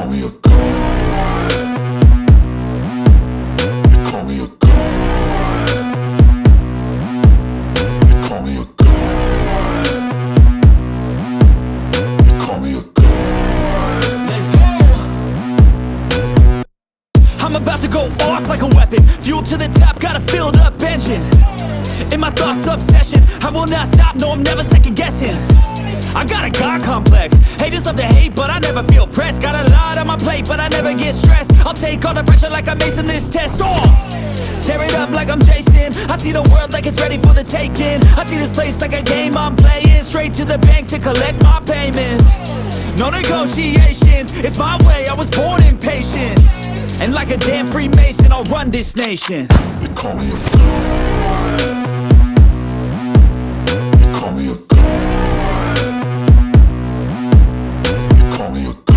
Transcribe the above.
me a god. They call me a god. They call me a god. They call me a god. Let's go. I'm about to go off like a weapon. Fuel to the top, got a filled up engine. In my thoughts, obsession, I will not stop, no, I'm never second guessing. I got a God complex. Haters love to hate, but I never feel pressed. Got a lot on my plate, but I never get stressed. I'll take all the pressure like I'm acing this test. Tear it up like I'm Jason. I see the world like it's ready for the taking. I see this place like a game I'm playing. Straight to the bank to collect my payments. No negotiations, it's my way, I was born impatient. And like a damn Freemason, I'll run this nation. They call me a god. They call me a god. They call me a god.